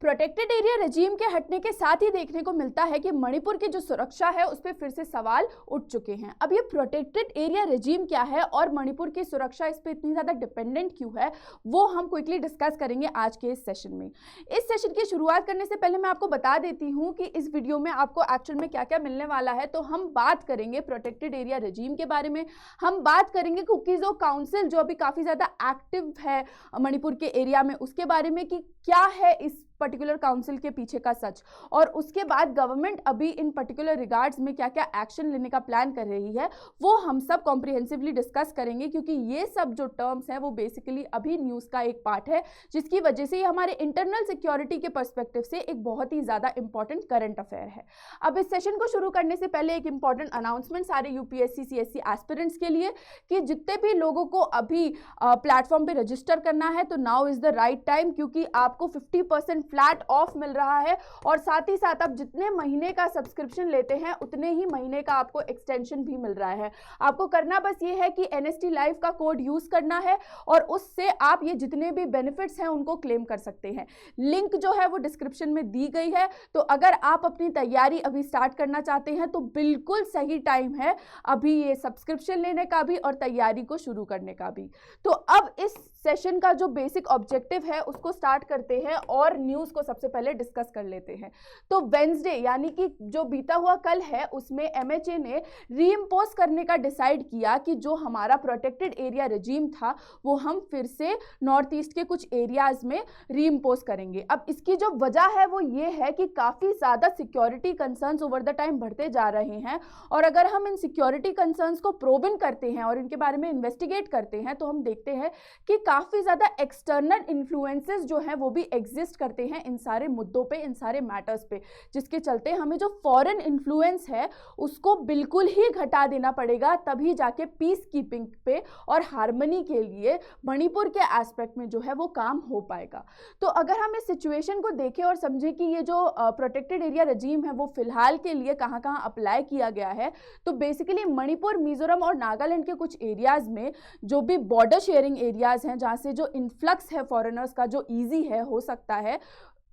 Protected area regime के हटने के साथ ही देखने को मिलता है कि मणिपुर की जो सुरक्षा है उस पर फिर से सवाल उठ चुके हैं। अब ये प्रोटेक्टेड एरिया रेजीम क्या है और मणिपुर की सुरक्षा इस पर इतनी ज़्यादा डिपेंडेंट क्यों है, वो हम क्विकली डिस्कस करेंगे आज के इस सेशन में। इस सेशन की शुरुआत करने से पहले मैं आपको बता देती हूँ कि इस वीडियो में आपको एक्चुअल में क्या क्या मिलने वाला है। तो हम बात करेंगे प्रोटेक्टेड एरिया रेजीम के बारे में, हम बात करेंगे कुकीज़ो काउंसिल जो अभी काफ़ी ज़्यादा एक्टिव है मणिपुर के एरिया में, उसके बारे में कि क्या है इस पर्टिकुलर काउंसिल के पीछे का सच, और उसके बाद गवर्नमेंट अभी इन पर्टिकुलर रिगार्ड्स में क्या क्या एक्शन लेने का प्लान कर रही है, वो हम सब कॉम्प्रिहेंसिवली डिस्कस करेंगे। क्योंकि ये सब जो टर्म्स हैं वो बेसिकली अभी न्यूज़ का एक पार्ट है, जिसकी वजह से ये हमारे इंटरनल सिक्योरिटी के पर्सपेक्टिव से एक बहुत ही ज़्यादा इंपॉर्टेंट करंट अफेयर है। अब इस सेशन को शुरू करने से पहले एक इंपॉर्टेंट अनाउंसमेंट सारे यूपीएससी सीएससी एस्पिरेंट्स के लिए कि जितने भी लोगों को अभी प्लेटफॉर्म पे रजिस्टर करना है तो now is the right time, क्योंकि आपको 50% फ्लैट ऑफ मिल रहा है और साथ ही साथ आप जितने महीने का सब्सक्रिप्शन लेते हैं उतने ही महीने का आपको एक्सटेंशन भी मिल रहा है। आपको करना बस ये है कि NST लाइव का कोड यूज करना है और उससे आप ये जितने भी बेनिफिट्स हैं उनको क्लेम कर सकते हैं। लिंक जो है वो डिस्क्रिप्शन में दी गई है। तो अगर आप अपनी तैयारी अभी स्टार्ट करना चाहते हैं तो बिल्कुल सही टाइम है अभी ये सब्सक्रिप्शन लेने का भी और तैयारी को शुरू करने का भी। तो अब इस सेशन का जो बेसिक ऑब्जेक्टिव है उसको स्टार्ट करते हैं और न्यूज़ को सबसे पहले डिस्कस कर लेते हैं। तो वेंसडे यानी कि जो बीता हुआ कल है उसमें MHA ने रीइम्पोज करने का डिसाइड किया कि जो हमारा प्रोटेक्टेड एरिया रेजीम था वो हम फिर से नॉर्थ ईस्ट के कुछ एरियाज में रीइम्पोज करेंगे। अब इसकी जो वजह है वो ये है कि काफ़ी ज़्यादा security concerns over the time बढ़ते जा रहे हैं और अगर हम इन सिक्योरिटी कंसर्न्स को प्रोब इन करते हैं और इनके बारे में इन्वेस्टिगेट करते हैं तो हम देखते हैं कि काफ़ी ज़्यादा एक्सटर्नल इन्फ्लुएंसेस जो हैं वो भी एग्जिस्ट करते हैं इन सारे मुद्दों पे, इन सारे मैटर्स पे, जिसके चलते हमें जो फॉरेन इन्फ्लुएंस है उसको बिल्कुल ही घटा देना पड़ेगा, तभी जाके पीस कीपिंग पे और हार्मनी के लिए मणिपुर के एस्पेक्ट में जो है वो काम हो पाएगा। तो अगर हम इस सिचुएशन को देखें और समझें कि ये जो प्रोटेक्टेड एरिया रेजीम है वो फिलहाल के लिए कहाँ कहाँ अप्लाई किया गया है, तो बेसिकली मणिपुर, मिजोरम और नागालैंड के कुछ एरियाज में जो भी बॉर्डर शेयरिंग एरियाज हैं जहाँ से जो इन्फ्लक्स है फॉरेनर्स का जो ईजी है हो सकता है,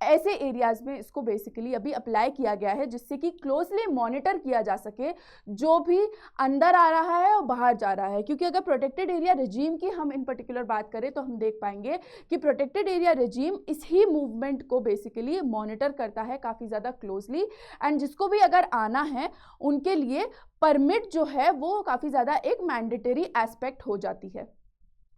ऐसे एरियाज में इसको बेसिकली अभी अप्लाई किया गया है जिससे कि क्लोजली मॉनिटर किया जा सके जो भी अंदर आ रहा है और बाहर जा रहा है। क्योंकि अगर प्रोटेक्टेड एरिया रेजीम की हम इन पर्टिकुलर बात करें तो हम देख पाएंगे कि प्रोटेक्टेड एरिया रेजीम इस ही मूवमेंट को बेसिकली मॉनिटर करता है काफ़ी ज़्यादा क्लोजली, एंड जिसको भी अगर आना है उनके लिए परमिट जो है वो काफ़ी ज़्यादा एक मैंडेटरी एस्पेक्ट हो जाती है।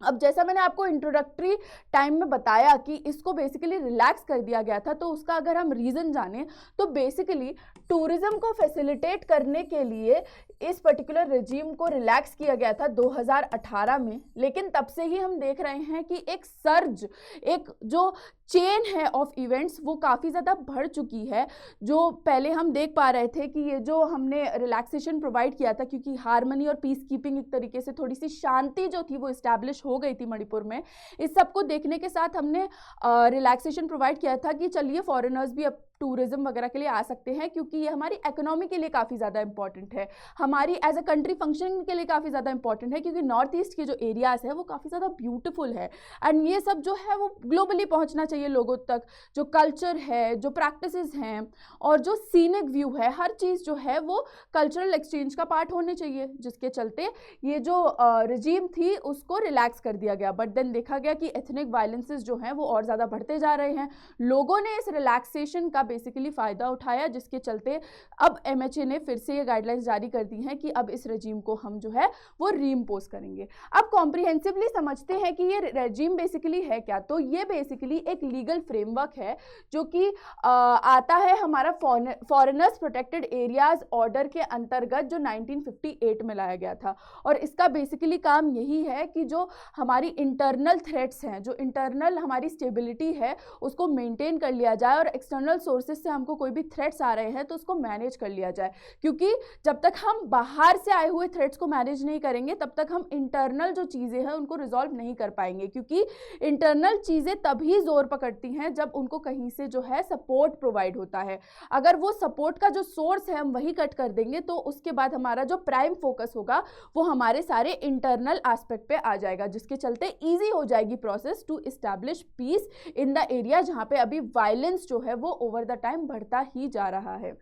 अब जैसा मैंने आपको इंट्रोडक्टरी टाइम में बताया कि इसको बेसिकली रिलैक्स कर दिया गया था, तो उसका अगर हम रीज़न जाने तो बेसिकली टूरिज्म को फैसिलिटेट करने के लिए इस पर्टिकुलर रेजीम को रिलैक्स किया गया था 2018 में। लेकिन तब से ही हम देख रहे हैं कि एक सर्ज, एक जो चेन है ऑफ इवेंट्स वो काफ़ी ज़्यादा बढ़ चुकी है। जो पहले हम देख पा रहे थे कि ये जो हमने रिलैक्सेशन प्रोवाइड किया था, क्योंकि हार्मनी और पीस कीपिंग एक तरीके से थोड़ी सी शांति जो थी वो इस्टेब्लिश हो गई थी मणिपुर में, इस सबको देखने के साथ हमने रिलैक्सेशन प्रोवाइड किया था कि चलिए फॉरेनर्स भी अब टूरिज्म वगैरह के लिए आ सकते हैं, क्योंकि ये हमारी इकोनॉमी के लिए काफ़ी ज़्यादा इंपॉर्टेंट है, हमारी एज अ कंट्री फंक्शनिंग के लिए काफ़ी ज़्यादा इंपॉर्टेंट है, क्योंकि नॉर्थ ईस्ट के जो एरियाज है वो काफ़ी ज़्यादा ब्यूटीफुल है एंड ये सब जो है वो ग्लोबली पहुंचना चाहिए लोगों तक। जो कल्चर है, जो प्रैक्टिसेस हैं और जो सीनिक व्यू है, हर चीज़ जो है वो कल्चरल एक्सचेंज का पार्ट होने चाहिए, जिसके चलते ये जो रेजीम थी उसको रिलैक्स कर दिया गया। बट देन देखा गया कि एथनिक वायलेंसेस जो हैं वो और ज़्यादा बढ़ते जा रहे हैं। लोगों ने इस रिलैक्सेशन का बेसिकली फ़ायदा उठाया, जिसके चलते अब MHA ने फिर से ये गाइडलाइंस जारी कर दी हैं कि अब इस रेजीम को हम जो है वो रीइम्पोज करेंगे। अब कॉम्प्रिहेंसिवली समझते हैं कि ये रेजीम बेसिकली है क्या। तो ये बेसिकली एक लीगल फ्रेमवर्क है जो कि आता है हमारा फॉरेनर्स प्रोटेक्टेड एरियाज ऑर्डर के अंतर्गत, जो 1958 में लाया गया था। और इसका बेसिकली काम यही है कि जो हमारी इंटरनल थ्रेट्स हैं, जो इंटरनल हमारी स्टेबिलिटी है उसको मेंटेन कर लिया जाए और एक्सटर्नल सोर्सेज से हमको कोई भी थ्रेट्स आ रहे हैं तो उसको मैनेज कर लिया जाए, क्योंकि जब तक हम बाहर से आए हुए थ्रेट्स को मैनेज नहीं करेंगे तब तक हम इंटरनल जो चीज़ें हैं उनको रिजॉल्व नहीं कर पाएंगे, क्योंकि इंटरनल चीज़ें तभी जोर पकड़ती हैं जब उनको कहीं से जो है सपोर्ट प्रोवाइड होता है। अगर वो सपोर्ट का जो सोर्स है हम वही कट कर देंगे तो उसके बाद हमारा जो प्राइम फोकस होगा वो हमारे सारे इंटरनल एस्पेक्ट पे आ जाएगा, जिसके चलते ईजी हो जाएगी process to establish peace in the area जहाँ पे अभी वायलेंस जो है वो ओवर द टाइम बढ़ता ही जा रहा है।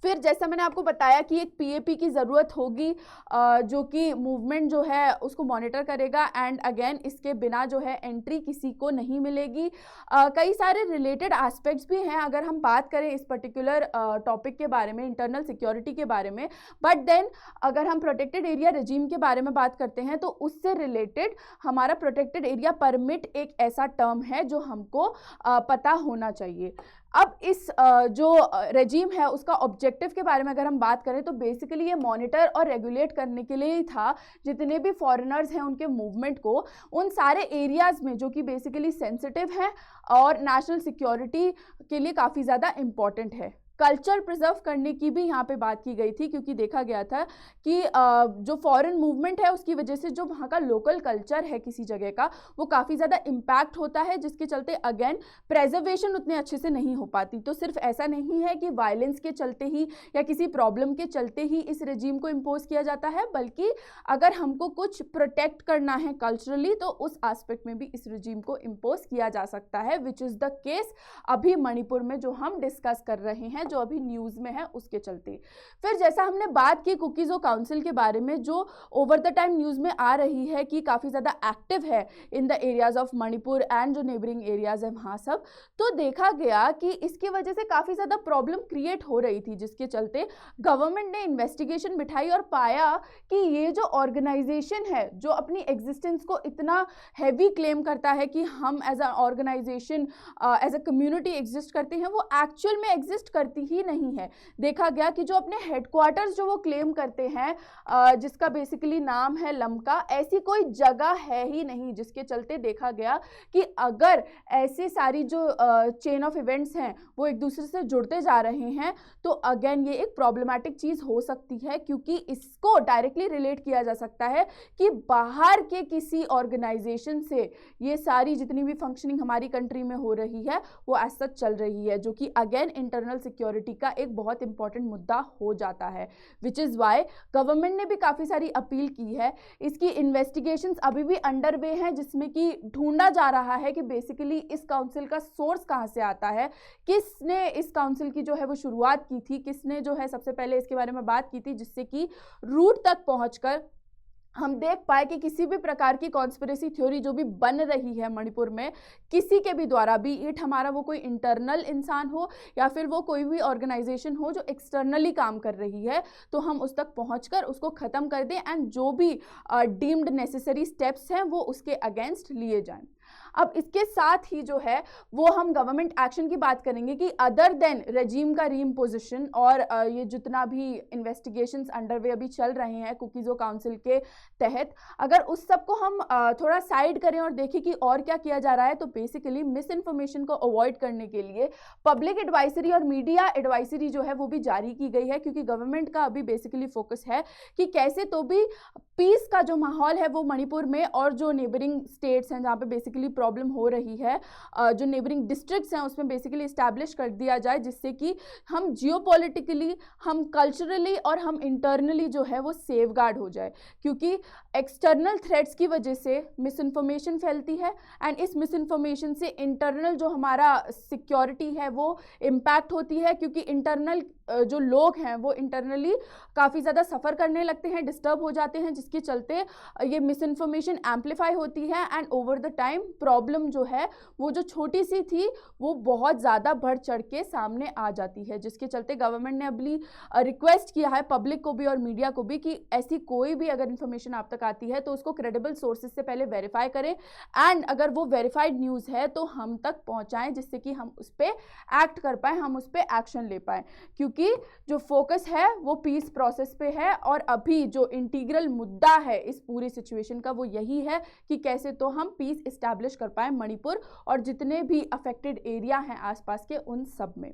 फिर जैसा मैंने आपको बताया कि एक पीएपी की ज़रूरत होगी जो कि मूवमेंट जो है उसको मॉनिटर करेगा, एंड अगेन इसके बिना जो है एंट्री किसी को नहीं मिलेगी। कई सारे रिलेटेड एस्पेक्ट्स भी हैं अगर हम बात करें इस पर्टिकुलर टॉपिक के बारे में, इंटरनल सिक्योरिटी के बारे में, बट देन अगर हम प्रोटेक्टेड एरिया रेजिम के बारे में बात करते हैं तो उससे रिलेटेड हमारा प्रोटेक्टेड एरिया परमिट एक ऐसा टर्म है जो हमको पता होना चाहिए। अब इस जो रेजिम है उसका ऑब्जेक्टिव के बारे में अगर हम बात करें तो बेसिकली ये मॉनिटर और रेगुलेट करने के लिए ही था जितने भी फॉरेनर्स हैं उनके मूवमेंट को उन सारे एरियाज़ में जो कि बेसिकली सेंसिटिव हैं और नेशनल सिक्योरिटी के लिए काफ़ी ज़्यादा इम्पॉर्टेंट है। कल्चर प्रिजर्व करने की भी यहाँ पे बात की गई थी, क्योंकि देखा गया था कि जो फॉरेन मूवमेंट है उसकी वजह से जो वहाँ का लोकल कल्चर है किसी जगह का वो काफ़ी ज़्यादा इम्पैक्ट होता है, जिसके चलते अगेन प्रेजर्वेशन उतने अच्छे से नहीं हो पाती। तो सिर्फ ऐसा नहीं है कि वायलेंस के चलते ही या किसी प्रॉब्लम के चलते ही इस रेजिम को इम्पोज किया जाता है, बल्कि अगर हमको कुछ प्रोटेक्ट करना है कल्चरली तो उस एस्पेक्ट में भी इस रेजिम को इम्पोज किया जा सकता है, विच इज़ द केस अभी मणिपुर में जो हम डिस्कस कर रहे हैं, जो अभी न्यूज़ में है उसके चलते। फिर जैसा हमने बात की कुकीज़ो काउंसिल के बारे में जो ओवर द टाइम न्यूज़ में आ रही है कि काफ़ी ज़्यादा एक्टिव है in the areas of Manipur and जो नेबरिंग एरियाज़ है वहाँ सब, तो देखा गया कि इसकी वजह से काफ़ी ज़्यादा प्रॉब्लम क्रिएट हो रही थी, जिसके चलते गवर्नमेंट ने इन्वेस्टिगेशन बिठाई और पाया कि ये जो ऑर्गेनाइजेशन है जो अपनी एग्जिस्टेंस को इतना हैवी क्लेम करता है कि हम as a organisation as a community exist करते हैं, वो एक्चुअल में एग्जिस्ट करती ही नहीं है। देखा गया कि जो अपने हेडक्वार्टर्स जो वो क्लेम करते हैं जिसका बेसिकली नाम है लमका, ऐसी कोई जगह है ही नहीं, जिसके चलते देखा गया कि अगर ऐसे सारी जो चेन ऑफ इवेंट्स हैं वो एक दूसरे से जुड़ते जा रहे हैं तो अगेन ये एक प्रॉब्लमैटिक चीज़ हो सकती है, क्योंकि इसको डायरेक्टली रिलेट किया जा सकता है कि बाहर के किसी ऑर्गेनाइजेशन से ये सारी जितनी भी फंक्शनिंग हमारी कंट्री में हो रही है वो एज सच चल रही है, जो कि अगेन इंटरनल सिक्योरिटी का एक बहुत इंपॉर्टेंट मुद्दा हो जाता है, विच इज़ वाई गवर्नमेंट ने भी काफ़ी सारी अपील की है। इसकी इन्वेस्टिगेशंस अभी भी अंडर वे हैं, जिसमें कि ढूंढा जा रहा है कि बेसिकली इस काउंसिल का सोर्स कहाँ से आता है, किसने इस काउंसिल की जो है वो शुरुआत की थी, किसने जो है सबसे पहले इसके बारे में बात की थी, जिससे कि रूट तक पहुँचकर हम देख पाए कि किसी भी प्रकार की कॉन्स्पिरेसी थ्योरी जो भी बन रही है मणिपुर में किसी के भी द्वारा, बी इट हमारा वो कोई इंटरनल इंसान हो या फिर वो कोई भी ऑर्गेनाइजेशन हो जो एक्सटर्नली काम कर रही है, तो हम उस तक पहुंचकर उसको ख़त्म कर दें एंड जो भी डीम्ड नेसेसरी स्टेप्स हैं वो उसके अगेंस्ट लिए जाएं। अब इसके साथ ही जो है वो हम गवर्नमेंट एक्शन की बात करेंगे कि अदर देन रेजिम का रीइम्पोजिशन और ये जितना भी इन्वेस्टिगेशंस अंडरवे अभी चल रहे हैं कुकीज़ो काउंसिल के तहत, अगर उस सब को हम थोड़ा साइड करें और देखें कि और क्या किया जा रहा है, तो बेसिकली मिस इन्फॉर्मेशन को अवॉइड करने के लिए पब्लिक एडवाइजरी और मीडिया एडवाइजरी जो है वो भी जारी की गई है, क्योंकि गवर्नमेंट का अभी बेसिकली फोकस है कि कैसे तो भी पीस का जो माहौल है वो मणिपुर में और जो नेबरिंग स्टेट्स हैं जहाँ पे बेसिकली प्रॉब्लम हो रही है, जो नेबरिंग डिस्ट्रिक्ट्स हैं उसमें बेसिकली इस्टेब्लिश कर दिया जाए, जिससे कि हम जियोपॉलिटिकली, हम कल्चरली और हम इंटरनली जो है वो सेफगार्ड हो जाए, क्योंकि एक्सटर्नल थ्रेट्स की वजह से मिस इन्फॉर्मेशन फैलती है एंड इस मिस इन्फॉर्मेशन से इंटरनल जो हमारा सिक्योरिटी है वो इम्पैक्ट होती है, क्योंकि इंटरनल जो लोग हैं वो इंटरनली काफ़ी ज़्यादा सफ़र करने लगते हैं, डिस्टर्ब हो जाते हैं, जिसके चलते ये मिस इन्फॉर्मेशन एम्पलीफाई होती है and over the time problem जो है वो जो छोटी सी थी वो बहुत ज़्यादा बढ़ चढ़ के सामने आ जाती है, जिसके चलते गवर्नमेंट ने अभी रिक्वेस्ट किया है पब्लिक को भी और मीडिया को भी कि ऐसी कोई भी अगर इन्फॉर्मेशन आप तक आती है तो उसको क्रेडिबल सोर्सेज से पहले वेरीफाई करें एंड अगर वो वेरीफाइड न्यूज़ है तो हम तक पहुँचाएँ, जिससे कि हम उस पर एक्ट कर पाएँ, हम उस पर एक्शन ले पाएँ, क्योंकि क्योंकि जो फोकस है वो पीस प्रोसेस पे है और अभी जो इंटीग्रल मुद्दा है इस पूरी सिचुएशन का वो यही है कि कैसे तो हम पीस इस्टेब्लिश कर पाए मणिपुर और जितने भी अफेक्टेड एरिया हैं आसपास के उन सब में।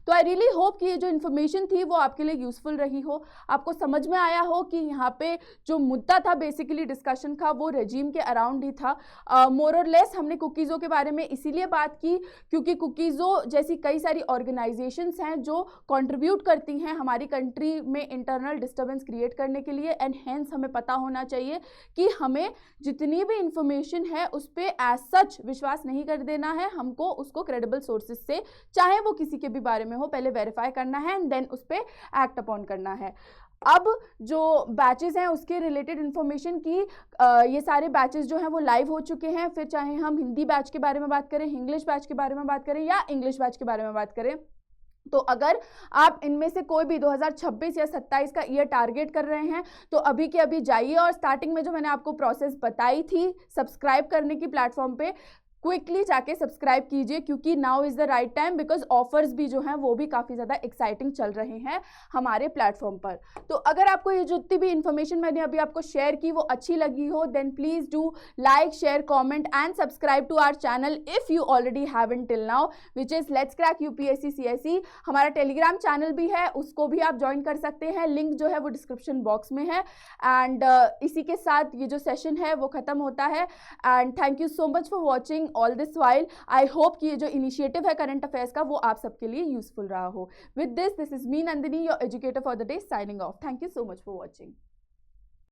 तो आई रियली होप कि ये जो इन्फॉर्मेशन थी वो आपके लिए यूजफुल रही हो, आपको समझ में आया हो कि यहाँ पे जो मुद्दा था बेसिकली डिस्कशन का वो रेजीम के अराउंड ही था। मोर और लेस हमने कुकीज़ों के बारे में इसीलिए बात की क्योंकि कुकीज़ों जैसी कई सारी ऑर्गेनाइजेशंस हैं जो कंट्रीब्यूट करती हैं हमारी कंट्री में इंटरनल डिस्टर्बेंस क्रिएट करने के लिए, एंड हेंस हमें पता होना चाहिए कि हमें जितनी भी इंफॉर्मेशन है उस पर एज सच विश्वास नहीं कर देना है, हमको उसको क्रेडिबल सोर्सेज से चाहे वो किसी के भी बारे में हो पहले वेरीफाई करना है एंड देन उस पर एक्ट अपॉन करना है। अब जो बैचेस हैं उसके रिलेटेड इन्फॉर्मेशन की ये सारे बैचेस जो हैं वो लाइव हो चुके हैं, फिर चाहे हम हिंदी बैच के बारे में बात करें, इंग्लिश बैच के बारे में बात करें या इंग्लिश बैच के बारे में बात करें। तो अगर आप इनमें से कोई भी 2026 या 27 का ईयर टारगेट कर रहे हैं तो अभी के अभी जाइए और स्टार्टिंग में जो मैंने आपको प्रोसेस बताई थी सब्सक्राइब करने की प्लेटफॉर्म पे क्विकली जाके सब्सक्राइब कीजिए क्योंकि now is the right time because offers भी जो हैं वो भी काफ़ी ज़्यादा एक्साइटिंग चल रहे हैं हमारे प्लेटफॉर्म पर। तो अगर आपको ये जितनी भी इन्फॉर्मेशन मैंने अभी आपको शेयर की वो अच्छी लगी हो then please do like share comment and subscribe to our channel if you already haven't till now which is let's crack UPSC CSE. हमारा टेलीग्राम चैनल भी है, उसको भी आप ज्वाइन कर सकते हैं, लिंक जो है वो डिस्क्रिप्शन बॉक्स में है। एंड इसी के साथ ये जो सेशन है वो ख़त्म होता है and thank you so much for watching all this while. I hope कि ये जो इनिशिएटिव है करंट अफेयर्स का वो आप सबके लिए यूजफुल रहा हो। With this is me Nandini your educator for the day signing off. Thank you so much for watching.